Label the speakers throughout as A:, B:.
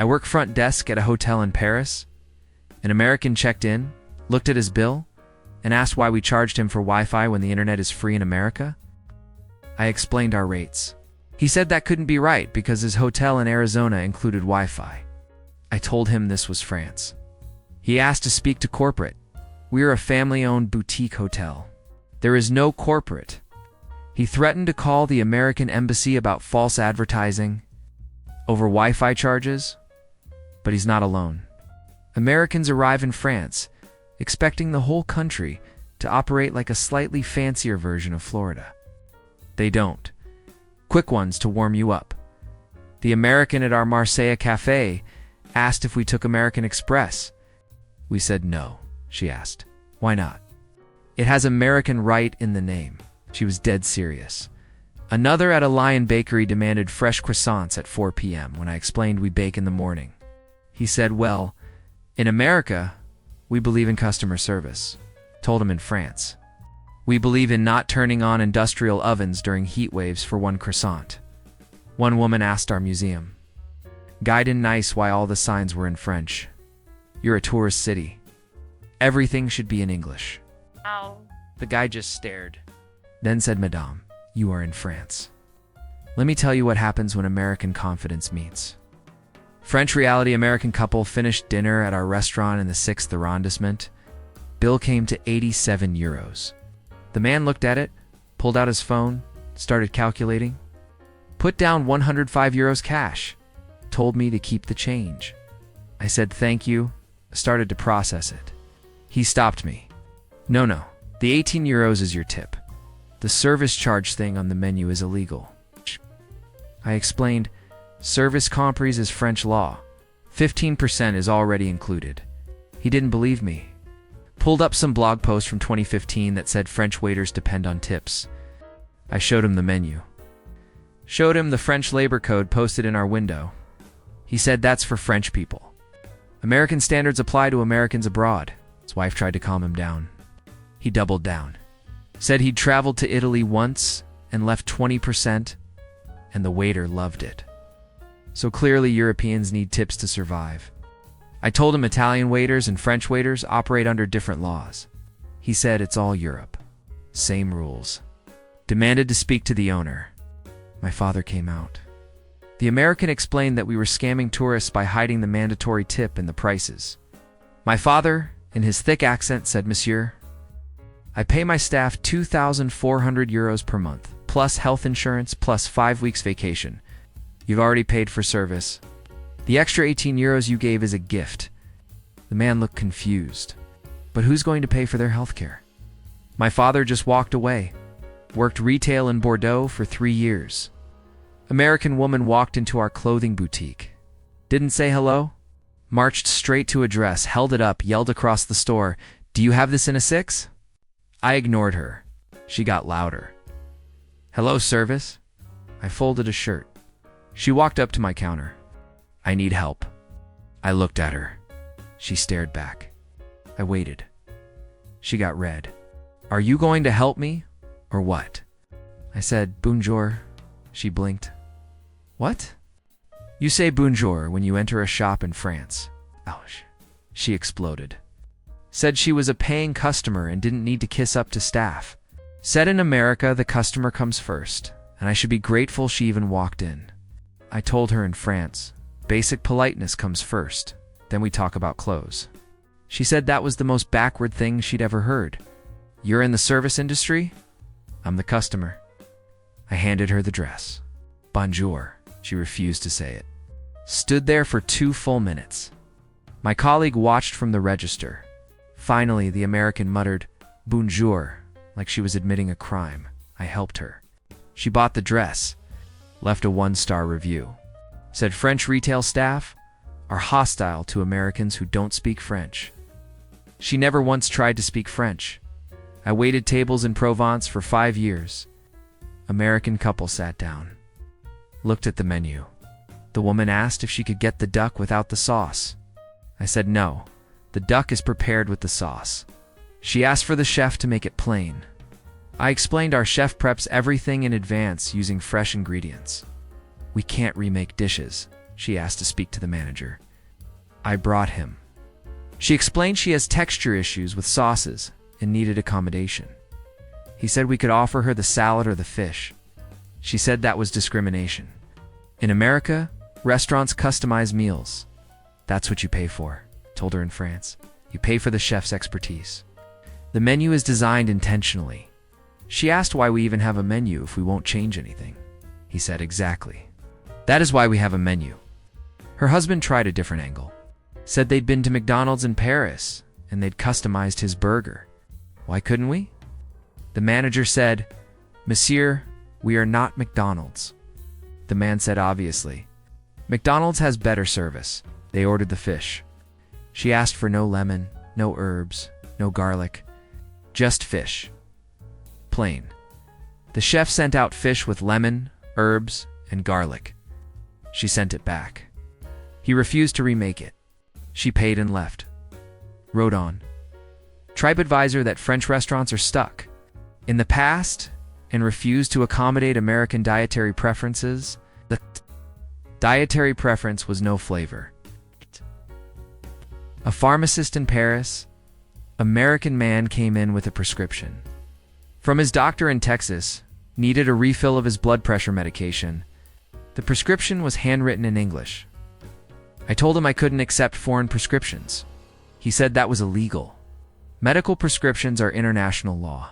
A: I work front desk at a hotel in Paris. An American checked in, looked at his bill, and asked why we charged him for Wi-Fi when the internet is free in America. I explained our rates. He said that couldn't be right because his hotel in Arizona included Wi-Fi. I told him this was France. He asked to speak to corporate. We are a family-owned boutique hotel. There is no corporate. He threatened to call the American embassy about false advertising over Wi-Fi charges, but he's not alone. Americans arrive in France, expecting the whole country to operate like a slightly fancier version of Florida. They don't. Quick ones to warm you up. The American at our Marseille cafe asked if we took American Express. We said no. She asked, "Why not?" "It has American right in the name." She was dead serious. Another at a Lion bakery demanded fresh croissants at 4 p.m. when I explained we bake in the morning. He said, "Well, in America, we believe in customer service." Told him in France, "We believe in not turning on industrial ovens during heat waves for one croissant." One woman asked our museum guide in nice why all the signs were in French. "You're a tourist city. Everything should be in English."
B: Ow.
A: The guy just stared, then said, "Madame, you are in France. Let me tell you what happens when American confidence meets." French reality American couple finished dinner at our restaurant in the 6th arrondissement. Bill came to 87 euros. The man looked at it, pulled out his phone, started calculating. Put down 105 euros cash. Told me to keep the change. I said thank you, started to process it. He stopped me. No, the 18 euros is your tip. The service charge thing on the menu is illegal." I explained, service comprise is French law. 15% is already included. He didn't believe me. Pulled up some blog posts from 2015 that said French waiters depend on tips. I showed him the menu. Showed him the French labor code posted in our window. He said that's for French people. American standards apply to Americans abroad. His wife tried to calm him down. He doubled down. Said he'd traveled to Italy once and left 20%, and the waiter loved it. So clearly Europeans need tips to survive. I told him Italian waiters and French waiters operate under different laws. He said it's all Europe. Same rules. Demanded to speak to the owner. My father came out. The American explained that we were scamming tourists by hiding the mandatory tip in the prices. My father, in his thick accent, said, "Monsieur, I pay my staff 2,400 euros per month, plus health insurance, plus 5 weeks vacation. You've already paid for service. The extra 18 euros you gave is a gift." The man looked confused. But who's going to pay for their health care? My father just walked away. Worked retail in Bordeaux for 3 years. American woman walked into our clothing boutique. Didn't say hello. Marched straight to a dress, held it up, yelled across the store, "Do you have this in a 6?" I ignored her. She got louder. "Hello, service?" I folded a shirt. She walked up to my counter. "I need help." I looked at her. She stared back. I waited. She got red. "Are you going to help me, or what?" I said, "Bonjour." She blinked. "What?" "You say bonjour when you enter a shop in France." Ouch. She exploded. Said she was a paying customer and didn't need to kiss up to staff. Said in America the customer comes first, and I should be grateful she even walked in. I told her in France, basic politeness comes first, then we talk about clothes. She said that was the most backward thing she'd ever heard. "You're in the service industry?" "I'm the customer." I handed her the dress. "Bonjour." She refused to say it. Stood there for 2 full minutes. My colleague watched from the register. Finally, the American muttered, "Bonjour," like she was admitting a crime. I helped her. She bought the dress. Left a 1-star review. Said French retail staff are hostile to Americans who don't speak French. She never once tried to speak French. I waited tables in Provence for 5 years. American couple sat down. Looked at the menu. The woman asked if she could get the duck without the sauce. I said no. The duck is prepared with the sauce. She asked for the chef to make it plain. I explained our chef preps everything in advance using fresh ingredients. We can't remake dishes. She asked to speak to the manager. I brought him. She explained she has texture issues with sauces and needed accommodation. He said we could offer her the salad or the fish. She said that was discrimination. In America, restaurants customize meals. That's what you pay for, told her in France. You pay for the chef's expertise. The menu is designed intentionally. She asked why we even have a menu if we won't change anything. He said, exactly. That is why we have a menu. Her husband tried a different angle. Said they'd been to McDonald's in Paris and they'd customized his burger. Why couldn't we? The manager said, Monsieur, we are not McDonald's. The man said, obviously. McDonald's has better service. They ordered the fish. She asked for no lemon, no herbs, no garlic, just fish. Plain. The chef sent out fish with lemon, herbs, and garlic. She sent it back. He refused to remake it. She paid and left. Wrote on TripAdvisor that French restaurants are stuck in the past and refuse to accommodate American dietary preferences. The dietary preference was no flavor. A pharmacist in Paris, American man came in with a prescription from his doctor in Texas, needed a refill of his blood pressure medication. The prescription was handwritten in English. I told him I couldn't accept foreign prescriptions. He said that was illegal. Medical prescriptions are international law.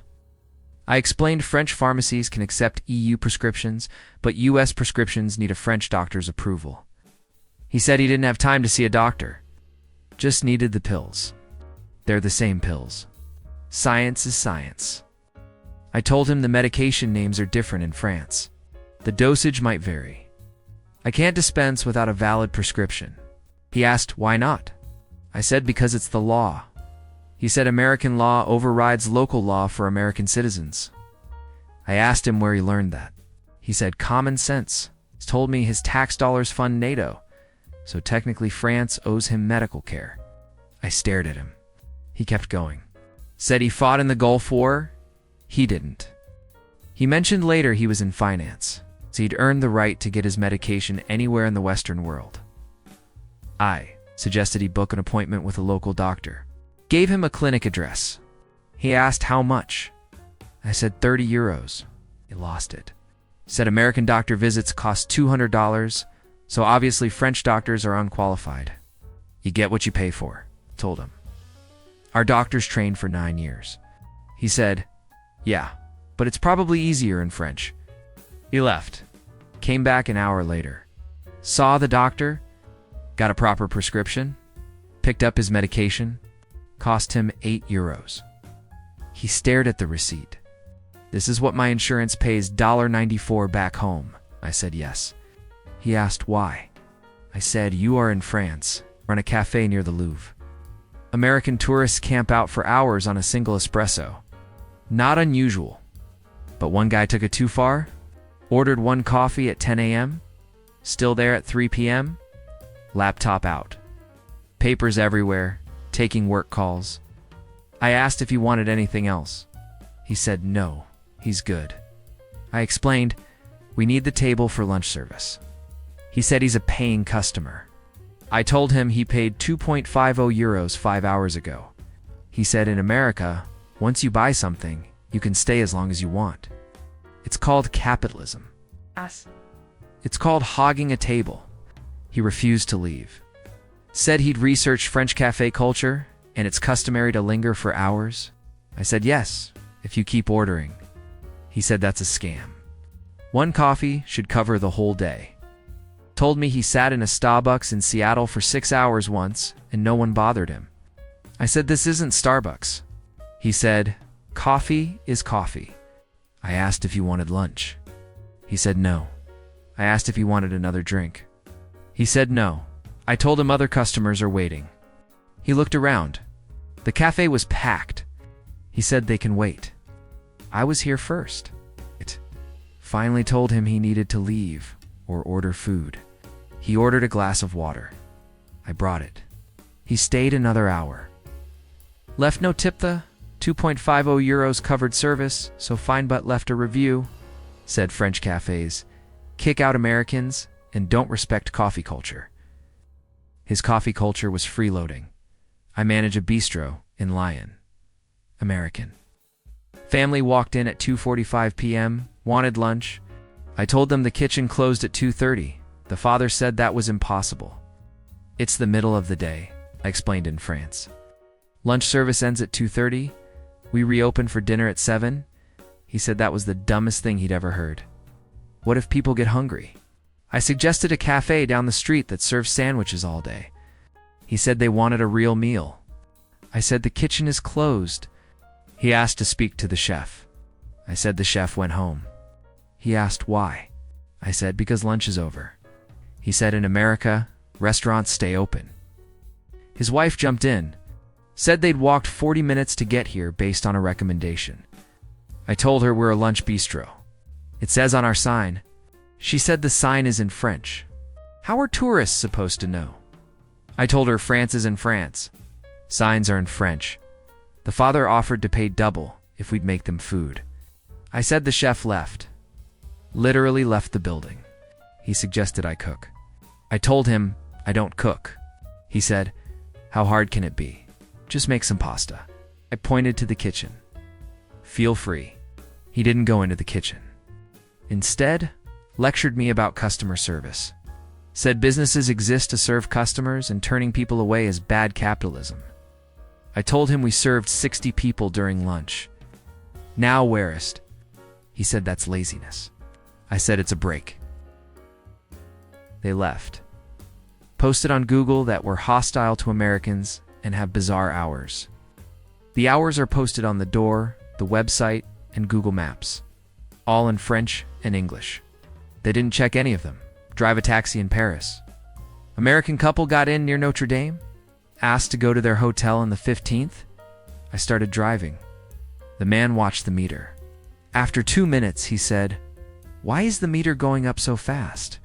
A: I explained French pharmacies can accept EU prescriptions, but US prescriptions need a French doctor's approval. He said he didn't have time to see a doctor. Just needed the pills. They're the same pills. Science is science. I told him the medication names are different in France. The dosage might vary. I can't dispense without a valid prescription. He asked, why not? I said, because it's the law. He said American law overrides local law for American citizens. I asked him where he learned that. He said, common sense. He's told me his tax dollars fund NATO, so technically France owes him medical care. I stared at him. He kept going. Said he fought in the Gulf War. He didn't. He mentioned later he was in finance, so he'd earned the right to get his medication anywhere in the Western world. I suggested he book an appointment with a local doctor. Gave him a clinic address. He asked how much. I said 30 euros. He lost it. Said American doctor visits cost $200, so obviously French doctors are unqualified. You get what you pay for, told him. Our doctors trained for 9 years. He said, yeah, but it's probably easier in French. He left. Came back an hour later. Saw the doctor. Got a proper prescription. Picked up his medication. Cost him 8 euros. He stared at the receipt. This is what my insurance pays $1.94 back home. I said yes. He asked why. I said, you are in France. Run a cafe near the Louvre. American tourists camp out for hours on a single espresso. Not unusual. But one guy took it too far. Ordered one coffee at 10 a.m. Still there at 3 p.m. Laptop out. Papers everywhere. Taking work calls. I asked if he wanted anything else. He said no, he's good. I explained, we need the table for lunch service. He said he's a paying customer. I told him he paid 2.50 euros 5 hours ago. He said in America, once you buy something, you can stay as long as you want. It's called capitalism. It's called hogging a table. He refused to leave. Said he'd researched French cafe culture, and it's customary to linger for hours. I said yes, if you keep ordering. He said that's a scam. One coffee should cover the whole day. Told me he sat in a Starbucks in Seattle for 6 hours once, and no one bothered him. I said this isn't Starbucks. He said, coffee is coffee. I asked if he wanted lunch. He said no. I asked if he wanted another drink. He said no. I told him other customers are waiting. He looked around. The cafe was packed. He said they can wait. I was here first. Finally told him he needed to leave or order food. He ordered a glass of water. I brought it. He stayed another hour. Left no tip. The 2.50 euros covered service, so fine, but left a review. Said French cafes kick out Americans and don't respect coffee culture. His coffee culture was freeloading. I manage a bistro in Lyon. American. Family walked in at 2:45 p.m., wanted lunch. I told them the kitchen closed at 2:30. The father said that was impossible. It's the middle of the day, I explained in France. Lunch service ends at 2:30. We reopen for dinner at 7. He said that was the dumbest thing he'd ever heard. What if people get hungry? I suggested a cafe down the street that serves sandwiches all day. He said they wanted a real meal. I said the kitchen is closed. He asked to speak to the chef. I said the chef went home. He asked why. I said because lunch is over. He said in America, restaurants stay open. His wife jumped in, said they'd walked 40 minutes to get here based on a recommendation. I told her we're a lunch bistro. It says on our sign. She said the sign is in French. How are tourists supposed to know? I told her France is in France. Signs are in French. The father offered to pay double if we'd make them food. I said the chef left. Literally left the building. He suggested I cook. I told him I don't cook. He said, how hard can it be? Just make some pasta. I pointed to the kitchen. Feel free. He didn't go into the kitchen. Instead, lectured me about customer service. Said businesses exist to serve customers and turning people away is bad capitalism. I told him we served 60 people during lunch. Now whereist? He said that's laziness. I said it's a break. They left. Posted on Google that we're hostile to Americans and have bizarre hours. The hours are posted on the door, the website, and Google Maps. All in French and English. They didn't check any of them. Drive a taxi in Paris. American couple got in near Notre Dame. Asked to go to their hotel on the 15th. I started driving. The man watched the meter. After 2 minutes, he said, why is the meter going up so fast?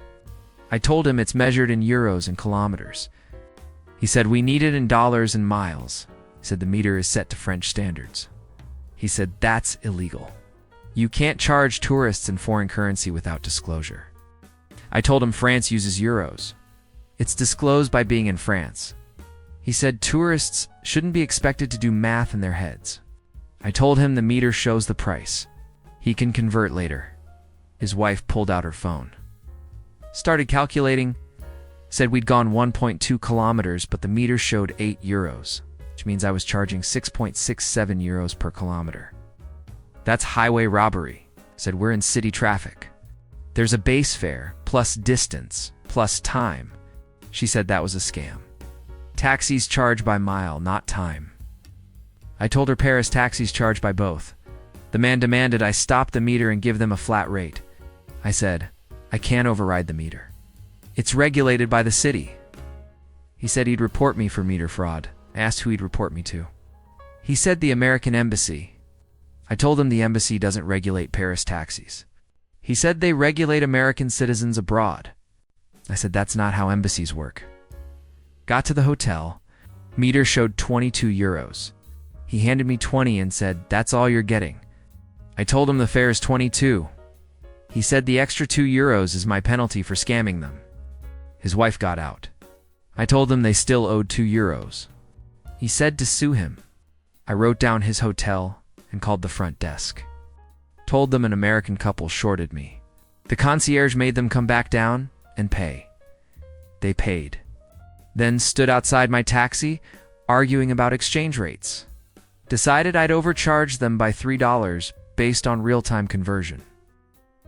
A: I told him it's measured in euros and kilometers. He said we need it in dollars and miles. He said the meter is set to French standards. He said that's illegal. You can't charge tourists in foreign currency without disclosure. I told him France uses euros. It's disclosed by being in France. He said tourists shouldn't be expected to do math in their heads. I told him the meter shows the price. He can convert later. His wife pulled out her phone. Started calculating. Said we'd gone 1.2 kilometers, but the meter showed 8 euros, which means I was charging 6.67 euros per kilometer. That's highway robbery. Said we're in city traffic. There's a base fare, plus distance, plus time. She said that was a scam. Taxis charge by mile, not time. I told her Paris taxis charge by both. The man demanded I stop the meter and give them a flat rate. I said, I can't override the meter. It's regulated by the city. He said he'd report me for meter fraud. I asked who he'd report me to. He said the American embassy. I told him the embassy doesn't regulate Paris taxis. He said they regulate American citizens abroad. I said that's not how embassies work. Got to the hotel. Meter showed 22 euros. He handed me 20 and said, that's all you're getting. I told him the fare is 22. He said the extra 2 euros is my penalty for scamming them. His wife got out. I told him they still owed 2 euros. He said to sue him. I wrote down his hotel and called the front desk. Told them an American couple shorted me. The concierge made them come back down and pay. They paid. Then stood outside my taxi, arguing about exchange rates. Decided I'd overcharge them by $3 based on real-time conversion.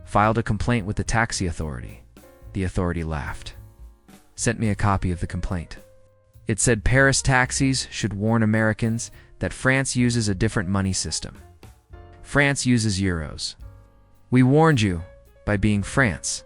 A: Filed a complaint with the taxi authority. The authority laughed. Sent me a copy of the complaint. It said Paris taxis should warn Americans that France uses a different money system. France uses euros. We warned you by being France.